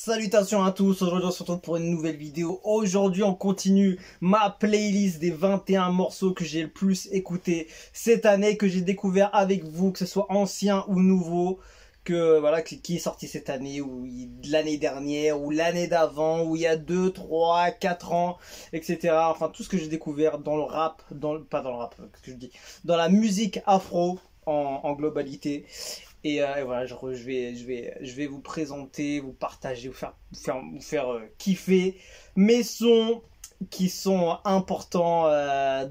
Salutations à tous, aujourd'hui on se retrouve pour une nouvelle vidéo. Aujourd'hui on continue ma playlist des 21 morceaux que j'ai le plus écouté cette année, que j'ai découvert avec vous, que ce soit ancien ou nouveau, que voilà, qui est sorti cette année ou l'année dernière ou l'année d'avant ou il y a 2, 3, 4 ans, etc. Enfin tout ce que j'ai découvert dans le rap, pas dans le rap, qu'est-ce que je dis, dans la musique afro en globalité. Et voilà, je vais vous présenter, vous partager, vous faire kiffer mes sons qui sont importants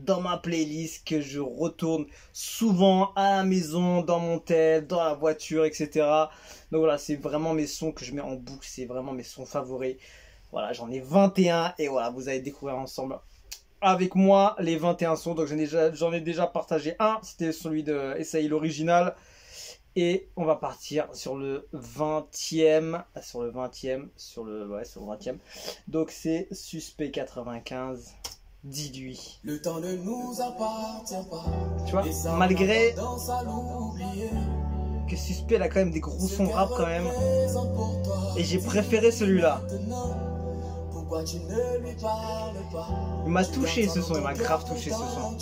dans ma playlist, que je retourne souvent à la maison, dans mon tel, dans la voiture, etc. Donc voilà, c'est vraiment mes sons que je mets en boucle, c'est vraiment mes sons favoris. Voilà, j'en ai 21 et voilà, vous allez découvrir ensemble avec moi les 21 sons. Donc j'en ai déjà partagé un, c'était celui de SAI l'original. Et on va partir sur le 20e. Donc c'est Suspect 95. Dis-lui. Le temps ne nous appartient pas. Tu vois, malgré que Suspect elle a quand même des gros sons rap quand même. Et j'ai préféré celui-là. Il m'a touché ce son, il m'a grave touché ce son.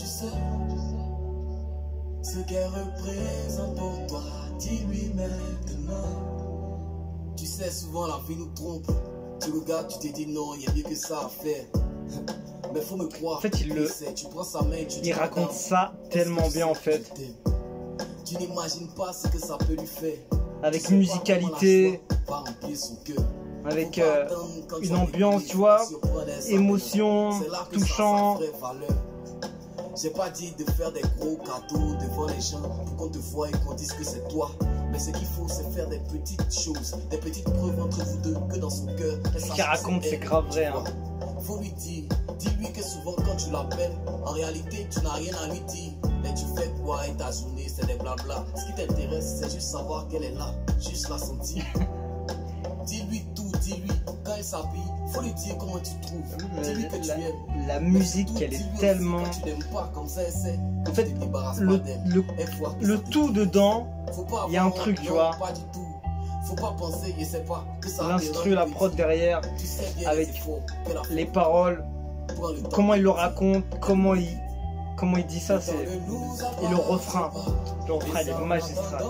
Ce qu'elle représente pour toi, dis-lui maintenant. Tu sais, souvent la vie nous trompe. Tu regardes, tu te dis non, il y a mieux que ça à faire. Mais faut me croire. En fait, tu prends sa main, il raconte ça tellement bien en fait. Tu n'imagines pas ce que ça peut lui faire. Avec musicalité, avec une ambiance, tu vois, émotion, touchant. J'ai pas dit de faire des gros cadeaux devant les gens pour qu'on te voie et qu'on dise que c'est toi. Mais ce qu'il faut, c'est faire des petites choses, des petites preuves entre vous deux, que dans son cœur. Ce qu'il raconte, c'est grave vrai. Hein. Faut lui dire, dis-lui que souvent quand tu l'appelles, en réalité, tu n'as rien à lui dire. Mais tu fais quoi et ta journée, c'est des blabla. Ce qui t'intéresse, c'est juste savoir qu'elle est là, juste la sentir. Dis-lui tout, dis-lui quand elle s'habille, faut lui dire comment tu trouves. Dis-lui que tu aimes. La musique, elle est tellement. Tu n'aimes pas, comme ça, en fait, le tout dedans, il y a un truc, tu vois. Faut pas penser, je sais pas, que ça. L'instru, la prod derrière, avec les paroles, comment il le raconte, comment il dit ça, c'est. Et le refrain. Le refrain, il est magistral.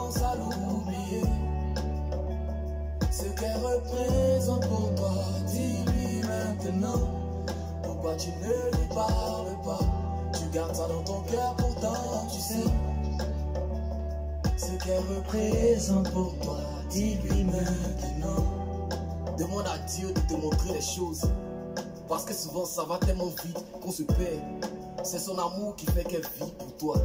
Ce qu'elle représente pour toi, dis-lui maintenant. Pourquoi tu ne lui parles pas? Tu gardes ça dans ton cœur, pourtant tu sais. Ce qu'elle représente pour toi, dis-lui maintenant. Demande à Dieu de te montrer les choses. Parce que souvent ça va tellement vite qu'on se perd. C'est son amour qui fait qu'elle vit pour toi.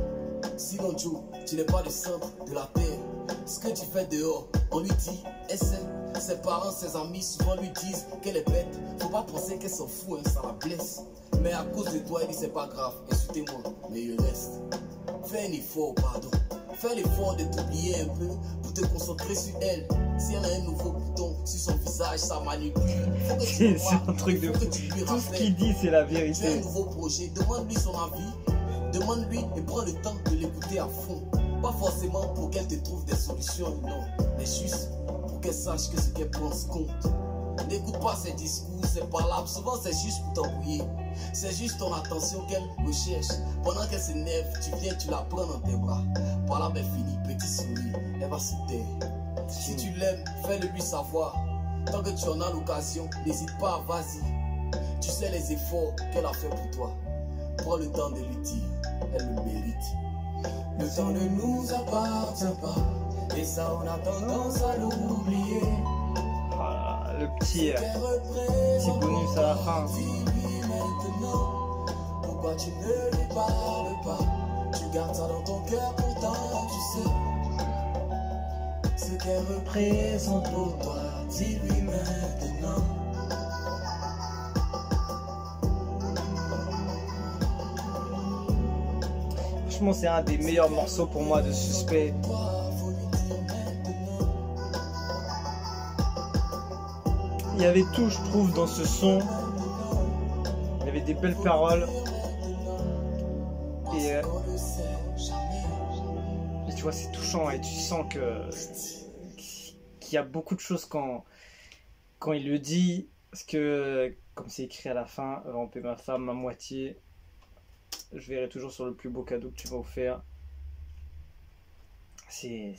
Sinon Joe, tu n'es pas le centre de la terre. Ce que tu fais dehors, on lui dit, essaie. Ses parents, ses amis souvent lui disent qu'elle est bête. Faut pas penser qu'elle s'en fout, hein, ça la blesse. Mais à cause de toi, elle dit c'est pas grave, insultez-moi, mais il reste. Fais un effort, pardon. Fais l'effort de t'oublier un peu pour te concentrer sur elle. Si elle a un nouveau bouton sur son visage, ça manipule. C'est un truc de fou. Tout ce qu'il dit, c'est la vérité. Tu as un nouveau projet, demande-lui son avis. Demande-lui et prends le temps de l'écouter à fond. Pas forcément pour qu'elle te trouve des solutions, non. Mais juste pour qu'elle sache que ce qu'elle pense compte. N'écoute pas ses discours, ses palabres. Souvent c'est juste pour t'embrouiller. C'est juste ton attention qu'elle recherche. Pendant qu'elle s'énerve, tu viens, tu la prends dans tes bras. Par là, ben fini, petit sourire, elle va se taire. Si tu l'aimes, fais-le lui savoir. Tant que tu en as l'occasion, n'hésite pas, vas-y. Tu sais les efforts qu'elle a fait pour toi. Prends le temps de lui dire, elle le mérite. Le temps ne nous appartient pas, et ça on a tendance à l'oublier. Voilà, le petit bonus à la fin. Dis-lui maintenant, pourquoi tu ne lui parles pas? Tu gardes ça dans ton cœur, pourtant tu sais. Ce qu'elle représente pour toi, dis-lui maintenant. Franchement, c'est un des meilleurs morceaux pour moi de Suspect. Il y avait tout, je trouve, dans ce son. Il y avait des belles paroles. Et tu vois, c'est touchant et tu sens qu'il y a beaucoup de choses quand il le dit, parce que comme c'est écrit à la fin, ramper ma femme à moitié, je verrai toujours sur le plus beau cadeau que tu m'as offert. C'est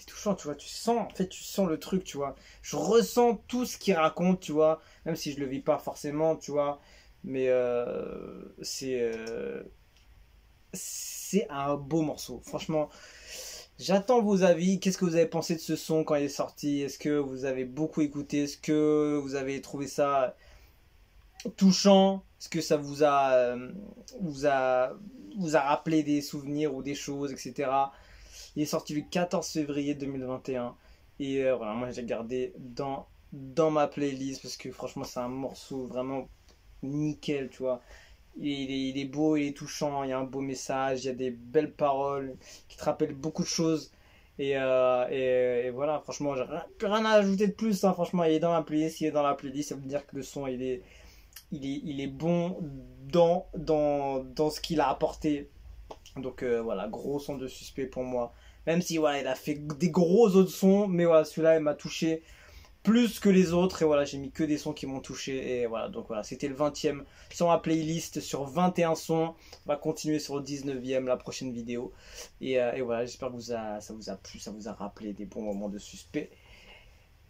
touchant, tu vois, tu sens, en fait, tu sens le truc, tu vois. Je ressens tout ce qu'il raconte, tu vois, même si je le vis pas forcément, tu vois, mais c'est un beau morceau, franchement. J'attends vos avis. Qu'est-ce que vous avez pensé de ce son quand il est sorti? Est-ce que vous avez beaucoup écouté? Est-ce que vous avez trouvé ça touchant? Est-ce que ça vous a, vous a rappelé des souvenirs ou des choses, etc. Il est sorti le 14 février 2021. Et voilà, moi j'ai gardé dans ma playlist parce que franchement c'est un morceau vraiment nickel, tu vois. Il est beau, il est touchant, il y a un beau message, il y a des belles paroles qui te rappellent beaucoup de choses. Et voilà, franchement, j'ai plus rien à ajouter de plus, hein. Franchement, il est dans ma playlist, il est dans la playlist, ça veut dire que le son, il est bon dans ce qu'il a apporté. Donc voilà, gros son de Suspect pour moi. Même si voilà, il a fait des gros autres sons, mais voilà, celui-là, il m'a touché plus que les autres. Et voilà, j'ai mis que des sons qui m'ont touché. Et voilà, donc voilà, c'était le 20e sur ma playlist sur 21 sons. On va continuer sur le 19e la prochaine vidéo. Et voilà, j'espère que ça vous a plu, ça vous a rappelé des bons moments de Suspect.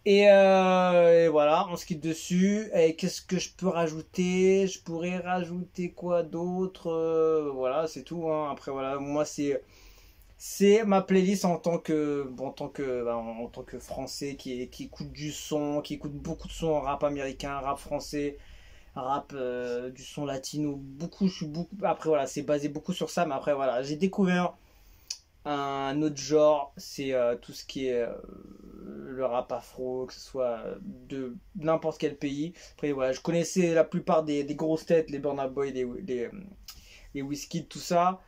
Et voilà, on se quitte dessus. Et qu'est-ce que je peux rajouter? Je pourrais rajouter quoi d'autre? Voilà, c'est tout, hein. Après, voilà, moi, c'est ma playlist en tant que français qui écoute du son, qui écoute beaucoup de sons, rap américain, rap français, rap du son latino, beaucoup, je suis beaucoup, après voilà, c'est basé beaucoup sur ça, mais après voilà, j'ai découvert un autre genre, c'est tout ce qui est le rap afro, que ce soit de n'importe quel pays. Après voilà, je connaissais la plupart des grosses têtes, les Burna Boy, les Wizkid, tout ça.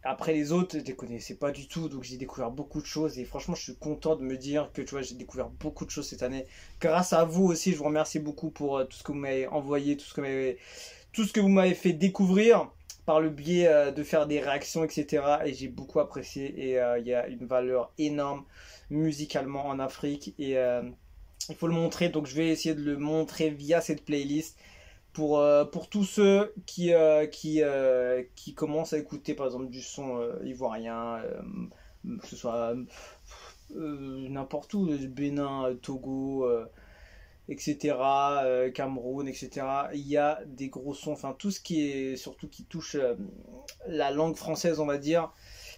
Après les autres, je les connaissais pas du tout, donc j'ai découvert beaucoup de choses et franchement, je suis content de me dire que tu vois, j'ai découvert beaucoup de choses cette année. Grâce à vous aussi, je vous remercie beaucoup pour tout ce que vous m'avez envoyé, tout ce que vous m'avez fait découvrir par le biais de faire des réactions, etc. Et j'ai beaucoup apprécié et il y a une valeur énorme musicalement en Afrique et il faut le montrer. Donc je vais essayer de le montrer via cette playlist pour tous ceux qui commencent à écouter par exemple du son ivoirien, que ce soit n'importe où, Bénin, Togo, etc., Cameroun, etc. Il y a des gros sons, enfin tout ce qui est surtout qui touche la langue française, on va dire.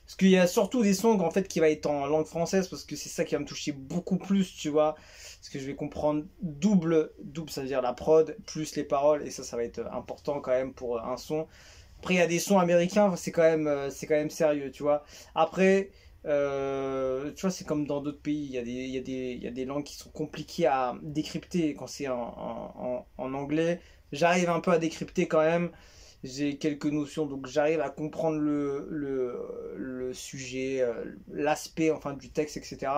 Parce qu'il y a surtout des songs en fait qui va être en langue française parce que c'est ça qui va me toucher beaucoup plus, tu vois. Parce que je vais comprendre double, ça veut dire la prod plus les paroles et ça va être important quand même pour un son. Après il y a des sons américains, c'est quand même sérieux, tu vois. Après, tu vois, c'est comme dans d'autres pays, il y a des langues qui sont compliquées à décrypter quand c'est en anglais. J'arrive un peu à décrypter quand même. J'ai quelques notions, donc j'arrive à comprendre le sujet, l'aspect enfin du texte, etc.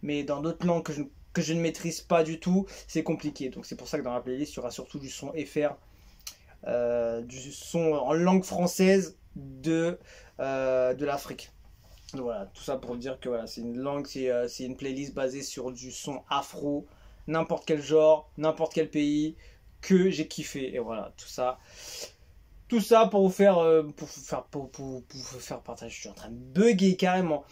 Mais dans d'autres langues que je ne maîtrise pas du tout, c'est compliqué. Donc c'est pour ça que dans la playlist, il y aura surtout du son FR, du son en langue française de l'Afrique. Donc voilà, tout ça pour dire que voilà, c'est une langue, c'est une playlist basée sur du son afro, n'importe quel genre, n'importe quel pays, que j'ai kiffé. Et voilà, tout ça. Tout ça pour vous faire partager. Je suis en train de bugger carrément.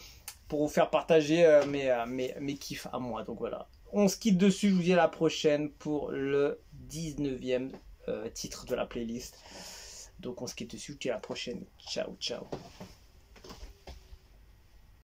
Pour vous faire partager mes kiffs à moi. Donc voilà. On se quitte dessus. Je vous dis à la prochaine pour le 19e titre de la playlist. Donc on se quitte dessus. Je vous dis à la prochaine. Ciao, ciao.